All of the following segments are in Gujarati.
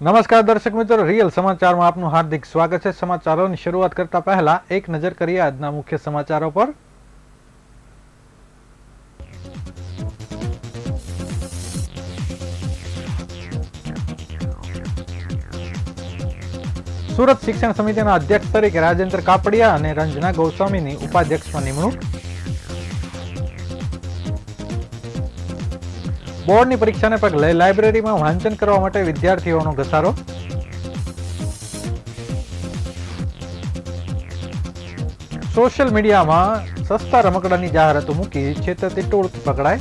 નમસ્કાર દર્શક મિત્રો, રિયલ સમાચારમાં આપનું હાર્દિક સ્વાગત છે। સમાચારોની શરૂઆત કરતા પહેલા એક નજર કરીએ આજના મુખ્ય સમાચારો પર। સુરત શિક્ષણ સમિતિના અધ્યક્ષ તરીકે રાજેન્દ્ર કાપડિયા અને રંजना ગોસ્વામીની ઉપાધ્યક્ષમાં નિમણૂક। બોર્ડની પરીક્ષાને પગલે લાઇબ્રેરીમાં વાંચન કરવા માટે વિદ્યાર્થીઓનો ઘસારો। સોશિયલ મીડિયામાં સસ્તા રમકડાની જાહેરાતો મૂકી છેતરતી ટોળકી પકડાય।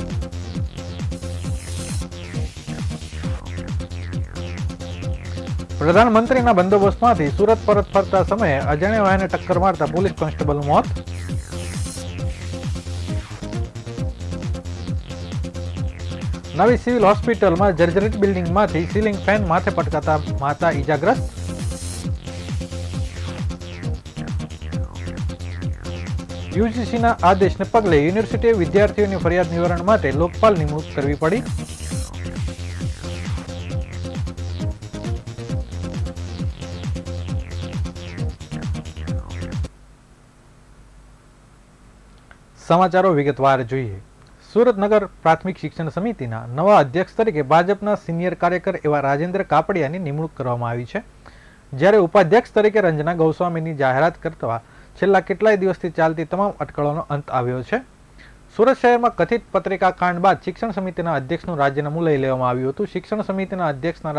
પ્રધાનમંત્રીના બંદોબસ્તમાંથી સુરત પરત ફરતા સમયે અજાણ્યા વાહને ટક્કર મારતા પોલીસ કોન્સ્ટેબલનું મોત। નવી સિવિલ હોસ્પિટલમાં જર્જરિત બિલ્ડિંગમાંથી સીલિંગ ફેન માથે પટકાતા માતા ઈજાગ્રસ્ત। યુજીસીના આદેશને પગલે યુનિવર્સિટીએ વિદ્યાર્થીઓની ફરિયાદ નિવારણ માટે લોકપાલ નિમણૂક કરવી પડી। સમાચારો વિગતવાર જોઈએ। સુરત નગર પ્રાથમિક શિક્ષણ સમિતિના નવા અધ્યક્ષ તરીકે ભાજપના સિનિયર કાર્યકર એવા રાજેન્દ્ર કાપડિયાની નિમણૂક કરવામાં આવી છે, જ્યારે ઉપાધ્યક્ષ તરીકે રંजना ગોસ્વામીની જાહેરાત કરતા છેલ્લા કેટલાય દિવસથી ચાલતી તમામ અટકળોનો અંત આવ્યો છે। સુરત શહેરમાં કથિત પત્રિકા કાંડ બાદ શિક્ષણ સમિતિના અધ્યક્ષનું રાજીનામું લઈ લેવામાં આવ્યું હતું। શિક્ષણ સમિતિના અધ્યક્ષના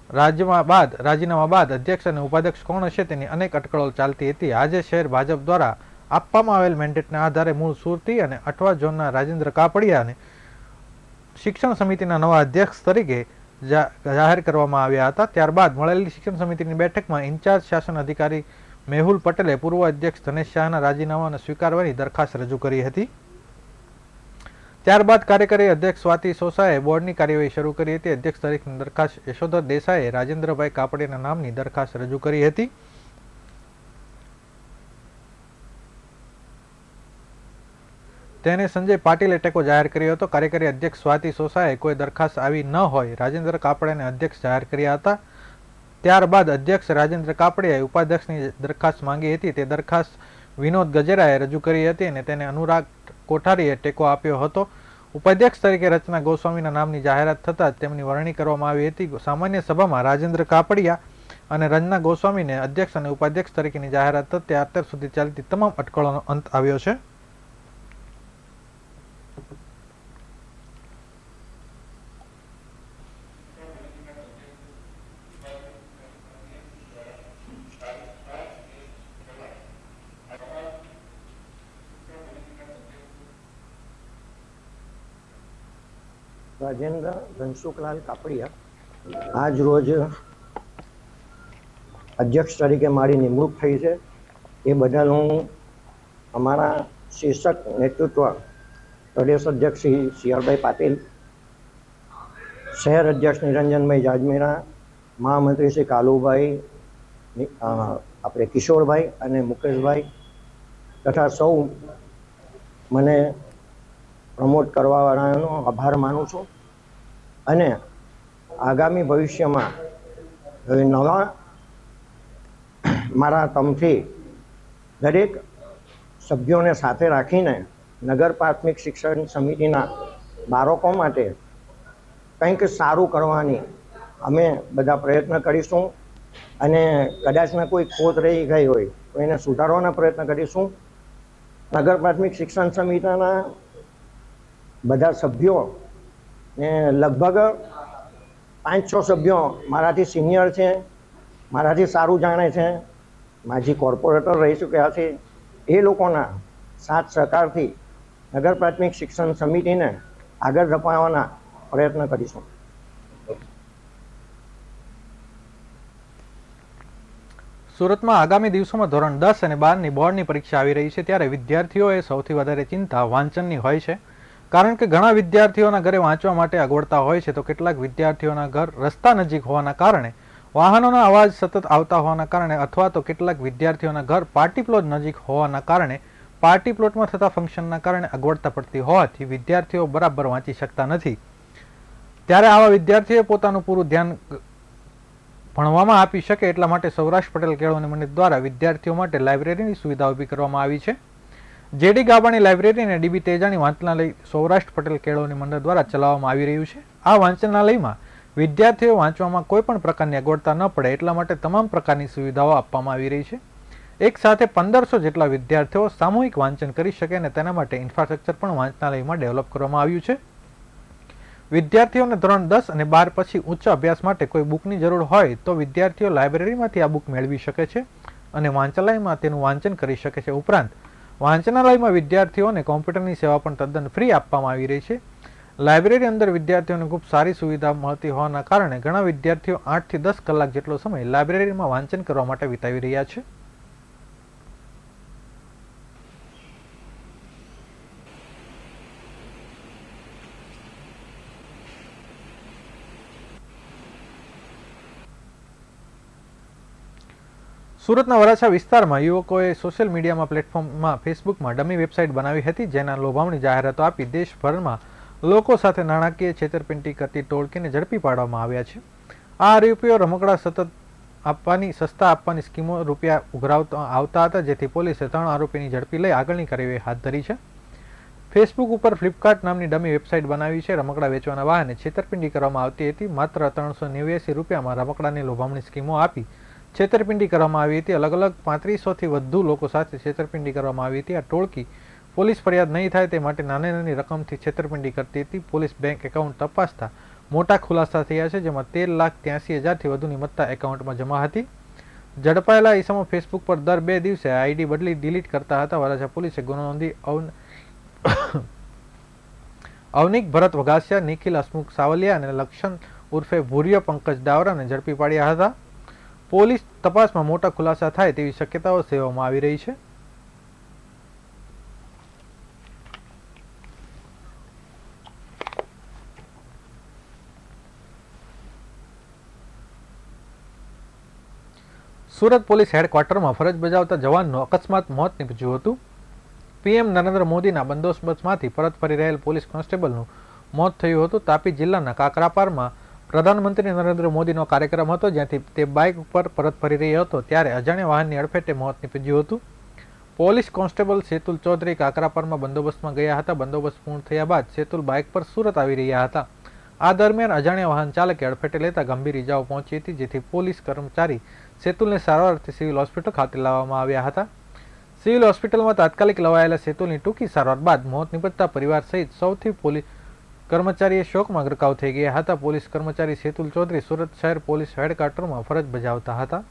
રાજીનામા બાદ અધ્યક્ષ અને ઉપાધ્યક્ષ કોણ હશે તેની અનેક અટકળો ચાલતી હતી। આજે શહેર ભાજપ દ્વારા આપવામાં આવેલ મેન્ડેટના આધારે મૂળ સુરતી અને અઠવા ઝોનના રાજેન્દ્ર કાપડિયાને શિક્ષણ સમિતિના નવા અધ્યક્ષ તરીકે જાહેર કરવામાં આવ્યા હતા। ત્યારબાદ મળેલી શિક્ષણ સમિતિની બેઠકમાં ઇન્ચાર્જ શાસન અધિકારી મેહુલ પટેલે પૂર્વ અધ્યક્ષ ધનેશ શાહના રાજીનામાને સ્વીકારવાની દરખાસ્ત રજૂ કરી હતી। ત્યારબાદ કાર્યકારી અધ્યક્ષ સ્વાતિ સોસાએ બોર્ડની કાર્યવાહી શરૂ કરી હતી। અધ્યક્ષ તરીકેની દરખાસ્ત યશોધર દેસાઈએ રાજેન્દ્રભાઈ કાપડિયાના નામની દરખાસ્ત રજૂ કરી હતી। તેને સંજય પાટીલે ટેકો જાહેર કર્યો હતો। કાર્યકારી અધ્યક્ષ સ્વાતિ સોસાએ કોઈ દરખાસ્ત આવી ન હોય રાજેન્દ્ર કાપડિયાને અધ્યક્ષ જાહેર કર્યા હતા। ત્યારબાદ અધ્યક્ષ રાજેન્દ્ર કાપડિયાએ ઉપાધ્યક્ષની દરખાસ્ત માંગી હતી। તે દરખાસ્ત વિનોદ ગજેરાએ રજૂ કરી હતી અને તેને અનુરાગ કોઠારીએ ટેકો આપ્યો હતો। ઉપાધ્યક્ષ તરીકે રચના ગોસ્વામીના નામની જાહેરાત થતાં તેમની વરણી કરવામાં આવી હતી। સામાન્ય સભામાં રાજેન્દ્ર કાપડિયા અને રંजना ગોસ્વામીને અધ્યક્ષ અને ઉપાધ્યક્ષ તરીકેની જાહેરાત થતાં અત્યાર સુધી ચાલતી તમામ અટકળોનો અંત આવ્યો છે। રાજેન્દ્ર ધનસુખલાલ કાપડિયા આજ રોજ અધ્યક્ષ તરીકે મારી નિમણૂક થઈ છે, એ બદલ હું અમારા શીર્ષક નેતૃત્વ પ્રદેશ અધ્યક્ષ શ્રી CR પાટીલ, શહેર અધ્યક્ષ નિરંજનભાઈ જાજમેરા, મહામંત્રી શ્રી કાલુભાઈ, આપણે કિશોરભાઈ અને મુકેશભાઈ તથા સૌ મને પ્રમોટ કરવાવાળાનો આભાર માનું છું અને આગામી ભવિષ્યમાં નવા મારા તમથી દરેક સભ્યોને સાથે રાખીને નગર પ્રાથમિક શિક્ષણ સમિતિના બાળકો માટે કંઈક સારું કરવાની અમે બધા પ્રયત્ન કરીશું અને કદાચના કોઈ ખોટ રહી ગઈ હોય તો એને સુધારવાના પ્રયત્ન કરીશું। નગર પ્રાથમિક શિક્ષણ સમિતિના બધા સભ્યો ને લગભગ 5-6 સભ્યો મારાથી સિનિયર છે, મારાથી સારું જાણે છે, માજી કોર્પોરેટર રહી ચૂક્યા છે। એ લોકોના સાથ સહકારથી નગર પ્રાથમિક શિક્ષણ સમિતિને આગળ ધપાવવાના પ્રયત્ન કરીશું। સુરતમાં આગામી દિવસોમાં ધોરણ 10 અને 12ની બોર્ડની પરીક્ષા આવી રહી છે, ત્યારે વિદ્યાર્થીઓએ સૌથી વધારે ચિંતા વાંચનની હોય છે, કારણ કે ઘણા વિદ્યાર્થીઓના ઘરે વાંચવા માટે અગવડતા હોય છે, તો કેટલાક વિદ્યાર્થીઓના ઘર રસ્તા નજીક હોવાના કારણે, વાહનોના અવાજ સતત આવતા હોવાના કારણે અથવા તો કેટલાક વિદ્યાર્થીઓના ઘર પાર્ટી પ્લોટ નજીક હોવાના કારણે પાર્ટી પ્લોટમાં થતા ફંક્શનના કારણે અગવડતા પડતી હોવાથી વિદ્યાર્થીઓ બરાબર વાંચી શકતા નથી। ત્યારે આવા વિદ્યાર્થીઓએ પોતાનું પૂરું ધ્યાન ભણવામાં આપી શકે એટલા માટે સૌરાષ્ટ્ર પટેલ કેળવણી મંડળ દ્વારા વિદ્યાર્થીઓ માટે લાઇબ્રેરીની સુવિધા ઊભી કરવામાં આવી છે. જેડી ગાબાણી લાઇબ્રેરી અને ડીબી તેજાણી વાંચનાલય સૌરાષ્ટ્ર પટેલ કેળવણી મંડળ દ્વારા ચલાવવામાં આવી રહ્યું છે. આ વાંચનાલયમાં વિદ્યાર્થીઓ વાંચવામાં કોઈ પણ પ્રકારની અગવડતા ન પડે એટલા માટે તમામ પ્રકારની સુવિધાઓ આપવામાં આવી રહી છે. એક સાથે 1500 જેટલા વિદ્યાર્થીઓ સામૂહિક વાંચન કરી શકે અને તેના માટે ઇન્ફ્રાસ્ટ્રક્ચર પણ વાંચનાલયમાં ડેવલપ કરવામાં આવ્યું છે. વિદ્યાર્થીઓને ધોરણ 10 અને 12 પછી ઉચ્ચ અભ્યાસ માટે કોઈ બુકની જરૂર હોય તો વિદ્યાર્થીઓ લાઇબ્રેરીમાંથી આ બુક મેળવી શકે છે અને વાંચનાલયમાં તેનું વાંચન કરી શકે છે. ઉપરાંત વાંચનાલયમાં વિદ્યાર્થીઓને કોમ્પ્યુટરની સેવા પણ તદ્દન ફ્રી આપવામાં આવી રહી છે. લાઇબ્રેરી અંદર વિદ્યાર્થીઓને ખૂબ સારી સુવિધા મળતી હોવાના કારણે ઘણા વિદ્યાર્થીઓ 8 થી 10 કલાક જેટલો સમય લાઇબ્રેરીમાં વાંચન કરવા માટે વિતાવી રહ્યા છે. સુરતના વરાછા વિસ્તારમાં યુવકોએ સોશિયલ મીડિયામાં પ્લેટફોર્મમાં ફેસબુકમાં ડમી વેબસાઇટ બનાવી હતી, જેના લોભામણી જાહેરાતો આપી દેશભરમાં લોકો સાથે નાણાકીય છેતરપિંડી કરતી ટોળકીને ઝડપી પાડવામાં આવ્યા છે. આ આરોપીઓ રમકડા સસ્તા આપવાની સ્કીમો રૂપિયા ઉઘરાવતા આવતા હતા, જેથી પોલીસે 3 આરોપીની ઝડપી લઈ આગળની કાર્યવાહી હાથ ધરી છે. ફેસબુક ઉપર ફ્લિપકાર્ટ નામની ડમી વેબસાઇટ બનાવી છે. રમકડા વેચવાના બહાને છેતરપિંડી કરવામાં આવતી હતી. માત્ર 389 રૂપિયામાં રમકડાની લોભામણી સ્કીમો આપી છેતરપિંડી કરવામાં આવી હતી. અલગ અલગ 3500થી વધુ લોકો સાથે છેતરપિંડી કરવામાં આવી હતી. આ ટોળકી પોલીસ ફરિયાદ નહીં થાય તે માટે નાની રકમથી છેતરપિંડી કરતી હતી. પોલીસ બેંક એકાઉન્ટ તપાસતા મોટા ખુલાસા થયા છે, જેમાં 13,83,000થી વધુની મત્તા એકાઉન્ટમાં જમા હતી. ઝડપાયેલા ઈસમો ફેસબુક પર દર 2 દિવસે આઈડી બદલી ડિલીટ કરતા હતા. વરાછા પોલીસે ગુનો નોંધી અવનિક ભરત વઘાસિયા, નિખિલ હસમુખ સાવલિયા અને લક્ષણ ઉર્ફે ભૂરિયો પંકજ ડાવરાને ઝડપી પાડ્યા હતા. પોલીસ તપાસમાં મોટા ખુલાસા થાય તેવી શક્યતાઓ સેવવામાં આવી રહી છે. સુરત પોલીસ હેડક્વાર્ટરમાં ફરજ બજાવતા જવાનનું અકસ્માત મોત નીપજ્યું હતું. પીએમ નરેન્દ્ર મોદીના બંદોબસ્તમાંથી પરત ફરી રહેલ પોલીસ કોન્સ્ટેબલનું મોત થયું હતું. તાપી જિલ્લાના કાકરાપારમાં પ્રધાનમંત્રી નરેન્દ્ર મોદીનો કાર્યક્રમ હતો, જ્યાંથી તે બાઇક ઉપર પરત ફરી રહ્યો હતો ત્યારે અજાણ્યા વાહનની અડફેટે મોત નીપજ્યું હતું. પોલીસ કોન્સ્ટેબલ સેતુલ ચૌધરી કાકરાપારમાં બંદોબસ્તમાં ગયા હતા. બંદોબસ્ત પૂર્ણ થયા બાદ સેતુલ બાઇક પર સુરત આવી રહ્યા હતા. આ દરમિયાન અજાણ્યા વાહન ચાલકે અડફેટે લેતા ગંભીર ઇજાઓ પહોંચી હતી, જેથી પોલીસ કર્મચારી સેતુલને સારવાર અર્થે સિવિલ હોસ્પિટલ ખાતે લાવવામાં આવ્યા હતા. સિવિલ હોસ્પિટલમાં તાત્કાલિક લવાયેલા સેતુલની ટૂંકી સારવાર બાદ મોત નીપજતા પરિવાર સહિત સૌથી પોલીસ કર્મચારીએ શોકમાં ગરકાવ થઈ ગયા હતા. પોલીસ કર્મચારી સેતુલ ચૌધરી સુરત શહેર પોલીસ હેડક્વાર્ટરમાં ફરજ બજાવતા હતા.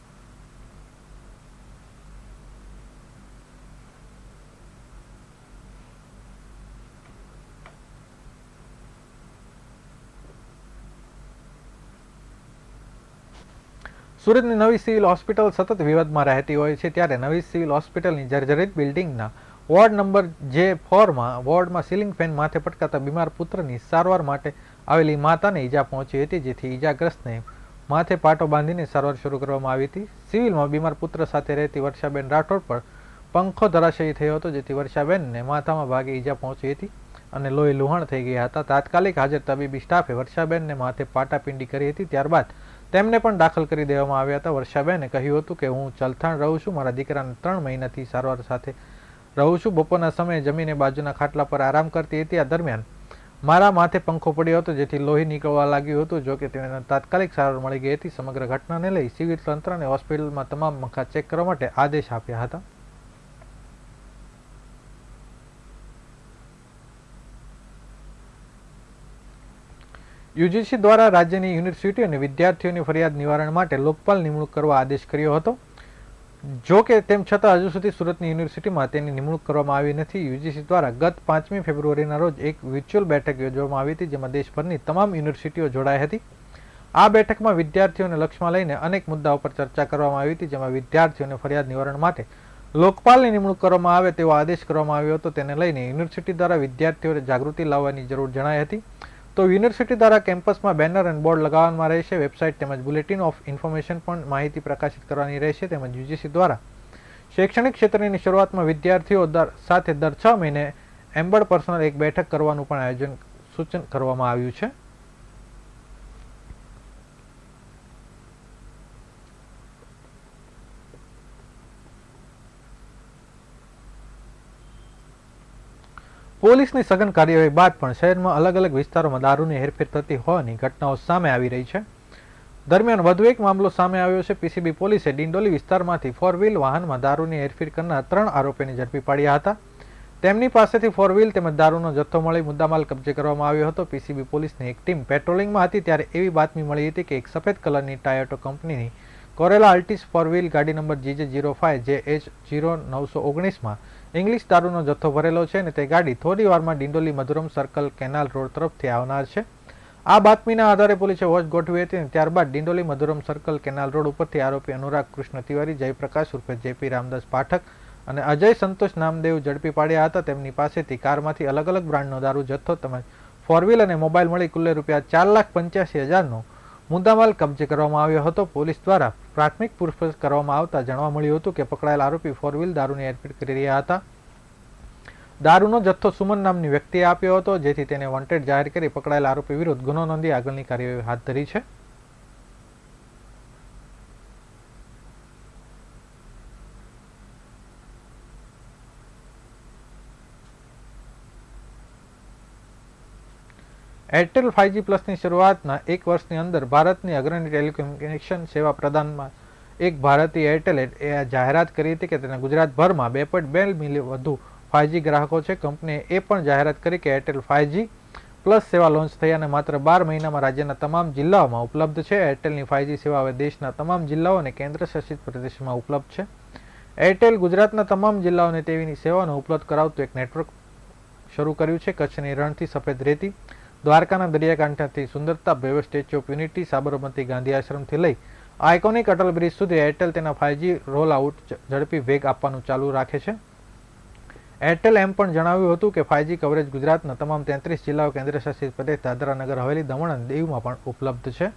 સુરતની નવી સિવિલ હોસ્પિટલ સતત વિવાદમાં રહેતી હોય છે, ત્યારે નવી સિવિલ હોસ્પિટલની જર્જરિત બિલ્ડિંગના વોર્ડ નંબર J4માં વોર્ડમાં સીલિંગ ફેન માથે પટકાતા બીમાર પુત્રની સારવાર માટે આવેલી માતાને ઈજા પહોંચી હતી, જેથી ઈજાગ્રસ્તને માથે પાટો બાંધીને સારવાર શરૂ કરવામાં આવી હતી. સિવિલમાં બીમાર પુત્ર સાથે રહેતી વર્ષાબેન રાઠોડ પર પંખો ધરાશયી થયો હતો, જેથી વર્ષાબેનને માથામાં ભાગે ઈજા પહોંચી હતી અને લોહી લુહાણ થઈ ગયા હતા. તાત્કાલિક હાજર તબીબી સ્ટાફે વર્ષાબેનને માથે પાટાપિંડી કરી હતી. ત્યારબાદ તેમને પણ દાખલ કરી દેવામાં આવ્યા હતા. વર્ષાબેને કહ્યું હતું કે હું ચલથાણ રહું છું, મારા દીકરાને 3 મહિનાથી સારવાર સાથે રહું છું. બપોરના સમયે જમીને બાજુના ખાટલા પર આરામ કરતી હતી. આ દરમિયાન મારા માથે પંખો પડ્યો હતો, જેથી લોહી નીકળવા લાગ્યું હતું. જોકે તેને તાત્કાલિક સારવાર મળી ગઈ હતી. સમગ્ર ઘટનાને લઈ સિવિલ તંત્રને હોસ્પિટલમાં તમામ મખા ચેક કરવા માટે આદેશ આપ્યા હતા. યુજીસી દ્વારા રાજ્યની યુનિવર્સિટીઓ અને વિદ્યાર્થીઓની ફરિયાદ નિવારણ માટે લોકપાલ નિમણૂક કરવા આદેશ કર્યો હતો. જો કે તેમ છતાં હજુ સુધી સુરતની યુનિવર્સિટીમાં તેની નિમણૂક કરવામાં આવી નથી. યુજીસી દ્વારા ગત 5મી ફેબ્રુઆરીના રોજ એક વર્ચ્યુઅલ બેઠક યોજવામાં આવી હતી, જેમાં દેશભરની તમામ યુનિવર્સિટીઓ જોડાઈ હતી. આ બેઠકમાં વિદ્યાર્થીઓને લક્ષ્યમાં લઈને અનેક મુદ્દાઓ પર ચર્ચા કરવામાં આવી હતી, જેમાં વિદ્યાર્થીઓને ફરિયાદ નિવારણ માટે લોકપાલની નિમણૂક કરવામાં આવે તેવો આદેશ કરવામાં આવ્યો હતો. તેને લઈને યુનિવર્સિટી દ્વારા વિદ્યાર્થીઓને જાગૃતિ લાવવાની જરૂર જણાઈ હતી. તો યુનિવર્સિટી દ્વારા કેમ્પસમાં બેનર અને બોર્ડ લગાવવામાં રહેશે. વેબસાઇટ તેમજ બુલેટિન ઓફ ઇન્ફોર્મેશન પણ માહિતી પ્રકાશિત કરવાની રહેશે. તેમજ યુજીસી દ્વારા શૈક્ષણિક ક્ષેત્રની શરૂઆતમાં વિદ્યાર્થીઓ સાથે દર 6 મહિને એમ્બર્ડ પર્સનલ એક બેઠક કરવાનું પણ સૂચન કરવામાં આવ્યું છે. પોલીસની સઘન કાર્યવાહી બાદ પણ શહેરમાં અલગ અલગ વિસ્તારોમાં દારૂની હેરફેર થતી હોવાની ઘટનાઓ સામે આવી રહી છે. દરમિયાન વધુ એક મામલો સામે આવ્યો છે. પીસીબી પોલીસે ડિંડોલી વિસ્તારમાંથી 4 વ્હીલ વાહનમાં દારૂની હેરફેર કરનાર 3 આરોપીને ઝડપી પાડ્યા હતા. તેમની પાસેથી 4 વ્હીલ તેમજ દારૂનો જથ્થો મળી મુદ્દામાલ કબજે કરવામાં આવ્યો હતો. પીસીબી પોલીસની એક ટીમ પેટ્રોલિંગમાં હતી ત્યારે એવી બાતમી મળી હતી કે એક સફેદ કલરની ટાયોટો કંપનીની કોરેલા અલ્ટિસ 4 વ્હીલ ગાડી નંબર GJ05JH0919માં ઇંગ્લિશ દારૂનો જથ્થો ભરેલો છે અને તે ગાડી થોડી વારમાં Dindoli Madhuram circle canal road તરફથી આવનાર છે. આ બાતમીના આધારે પોલીસે વોચ ગોઠવી હતી અને ત્યારબાદ Dindoli Madhuram circle canal road ઉપરથી આરોપી અનુરાગ કૃષ્ણ તિવારી, જયપ્રકાશ ઉર્ફે જેપી રામદાસ પાઠક અને અજય સંતોષ નામદેવ ઝડપી પાડ્યા હતા. તેમની પાસેથી કારમાંથી અલગ અલગ બ્રાન્ડનો દારૂ જથ્થો તેમજ 4 વ્હીલ અને મોબાઈલ મળી કુલ રૂપિયા 4,85,000નો મુદ્દામાલ કબજે કરવામાં આવ્યો હતો. પોલીસ દ્વારા પ્રાથમિક પૂછપરછ કરવામાં આવતા જાણવા મળ્યું હતું કે પકડાયેલ આરોપી 4 વ્હીલ દારૂની હેરફેર કરી રહ્યા હતા. દારૂનો જથ્થો સુમન નામની વ્યક્તિએ આપ્યો હતો, જેથી તેને વોન્ટેડ જાહેર કરી પકડાયેલ આરોપી વિરુદ્ધ ગુનો નોંધી આગળની કાર્યવાહી હાથ ધરી છે. એરટેલ 5G પ્લસની શરૂઆતના એક વર્ષની અંદર ભારતની અગ્રણી ટેલિકોમ્યુનિકેશન સેવા પ્રદાનમાં એક ભારતીય એરટેલે જાહેરાત કરી હતી કે તેના ગુજરાતભરમાં 2.2 મિલિયન વધુ 5G ગ્રાહકો છે. કંપનીએ એ પણ જાહેરાત કરી કે એરટેલ 5G પ્લસ સેવા લોન્ચ થઈ અને માત્ર 12 મહિનામાં રાજ્યના તમામ જિલ્લાઓમાં ઉપલબ્ધ છે. એરટેલની 5G સેવા હવે દેશના તમામ જિલ્લાઓ અને કેન્દ્ર શાસિત પ્રદેશોમાં ઉપલબ્ધ છે. એરટેલ ગુજરાતના તમામ જિલ્લાઓને તેવીની સેવાઓને ઉપલબ્ધ કરાવતું એક નેટવર્ક શરૂ કર્યું છે. કચ્છની રણથી સફેદ રેતી, દ્વારકાના દરિયાકાંઠાથી સુંદરતા ભવ્ય statue of unity, Sabarmati Gandhi આશ્રમથી લઈ આઇકોનિક અટલ બ્રિજ સુધી એરટેલ તેના 5G રોલ આઉટ ઝડપી વેગ આપવાનું ચાલુ રાખે છે. એરટેલ એમ પણ જણાવ્યું હતું કે 5G કવરેજ ગુજરાતના તમામ 33 જિલ્લાઓ, કેન્દ્રશાસિત પ્રદેશ દાદરા નગર હવેલી, દમણ અને દીવમાં પણ ઉપલબ્ધ છે.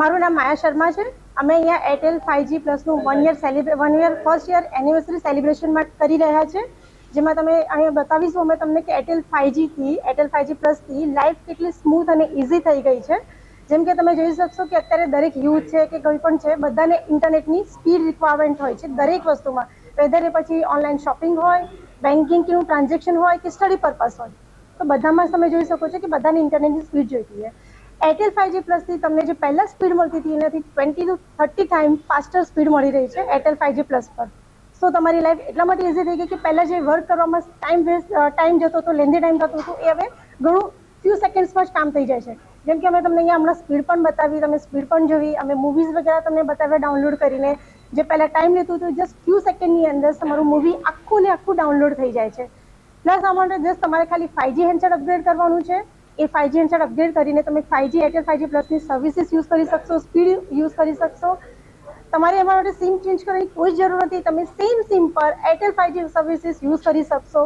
મારું નામ માયા શર્મા છે. અમે અહીંયા એરટેલ 5G પ્લસનું 1 યર ફર્સ્ટ યર એનિવર્સરી સેલિબ્રેશનમાં કરી રહ્યા છે, જેમાં તમે અહીંયા બતાવીશું અમે તમને કે એરટેલ 5G પ્લસથી લાઈફ કેટલી સ્મૂથ અને ઇઝી થઈ ગઈ છે. જેમ કે તમે જોઈ શકશો કે અત્યારે દરેક યુથ છે કે કોઈ પણ છે, બધાને ઇન્ટરનેટની સ્પીડ રિક્વાયરમેન્ટ હોય છે દરેક વસ્તુમાં, વેધર એ પછી ઓનલાઈન શોપિંગ હોય, બેન્કિંગનું ટ્રાન્ઝેક્શન હોય કે સ્ટડી પર્પઝ હોય, તો બધામાં તમે જોઈ શકો છો કે બધાને ઇન્ટરનેટની સ્પીડ જોઈતી હોય. એરટેલ 5G પ્લસથી તમને જે પહેલાં સ્પીડ મળતી હતી એનાથી 20 to 30 ટાઈમ ફાસ્ટર સ્પીડ મળી રહી છે એરટેલ 5G પ્લસ પર. સો તમારી લાઈફ એટલા માટે ઇઝી થઈ ગઈ કે પહેલાં જે વર્ક કરવામાં ટાઈમ જતો હતો, લેન્ધી ટાઈમ થતો હતો, એ હવે ઘણું ફ્યુ સેકન્ડ્સમાં જ કામ થઈ જાય છે. જેમ કે અમે તમને અહીંયા હમણાં સ્પીડ પણ બતાવી, તમે સ્પીડ પણ જોઈ, અમે મૂવીઝ વગેરે તમને બતાવ્યા ડાઉનલોડ કરીને. જે પહેલાં ટાઈમ લેતું હતું જસ્ટ ફ્યુ સેકન્ડની અંદર તમારું મૂવી આખું ને આખું ડાઉનલોડ થઈ જાય છે. પ્લસ આ માટે જસ્ટ તમારે ખાલી 5G હેન્ડસેટ અપગ્રેડ કરવાનું છે. એ 5G હેન્ડસેટ અપગ્રેડ કરીને તમે 5G Airtel 5G પ્લસની services use કરી શકશો, સ્પીડ યુઝ કરી શકશો. તમારે એમાં માટે સિમ ચેન્જ કરવાની કોઈ જરૂર નથી. તમે સેમ સિમ પર એરટેલ 5G સર્વિસીસ યુઝ કરી શકશો.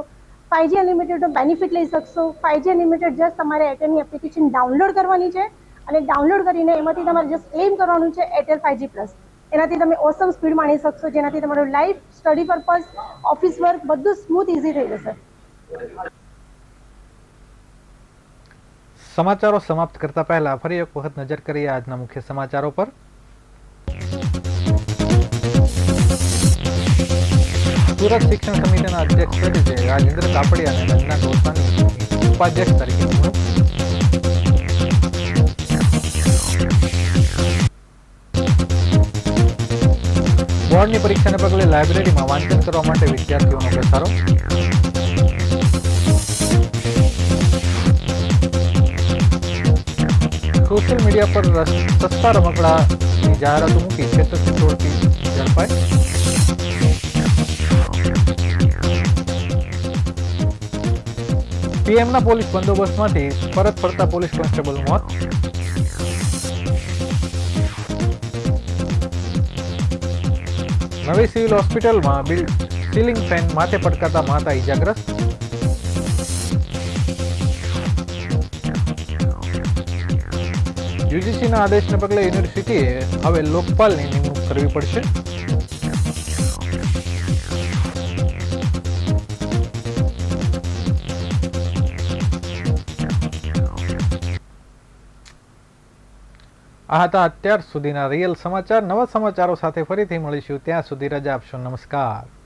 5G અનલિમિટેડનો બેનિફિટ લઈ શકશો. 5G અનલિમિટેડ જસ્ટ તમારે એરટેલની એપ્લિકેશન ડાઉનલોડ કરવાની છે અને ડાઉનલોડ કરીને એમાંથી તમારે જસ્ટ ક્લેમ કરવાનું છે એરટેલ 5G પ્લસ. એનાથી તમે ઓસમ સ્પીડ માણી શકશો, જેનાથી તમારું life, study purpose, office work બધું સ્મૂથ ઇઝી થઈ જશે. સમાચારો સમાપ્ત કરતા પહેલા ફરી એક વખત નજર કરીએ આજના મુખ્ય સમાચારો પર. સુરત શિક્ષણ સમિતિના અધ્યક્ષ તરીકે રાજેન્દ્ર કાપડિયા અને રંજના ગોસ્વામી ઉપાધ્યક્ષ તરીકે નિમણૂક. બોર્ડની પરીક્ષાને પગલે લાઇબ્રેરીમાં વાંચન કરવા માટે વિદ્યાર્થીઓનો ઘસારો. સોશિયલ મીડિયા પર સસ્તા રમકડાની જાહેરાતો મૂકી છેતરપિંડી તોડતી ઝડપાઈ. પીએમના પોલીસ બંદોબસ્તમાંથી પરત ફરતા પોલીસ કોન્સ્ટેબલ મોત. નવી સિવિલ હોસ્પિટલમાં સીલિંગ ફેન માથે પટકાતા માતા ઇજાગ્રસ્ત. યુજીસીના આદેશને પગલે યુનિવર્સિટીએ હવે લોકપાલની નિમણૂક કરવી પડશે. આ હતા અત્યાર સુધીના રિયલ સમાચાર. નવા સમાચારો સાથે ફરીથી મળીશું. ત્યાં સુધી રજા આપશો. નમસ્કાર.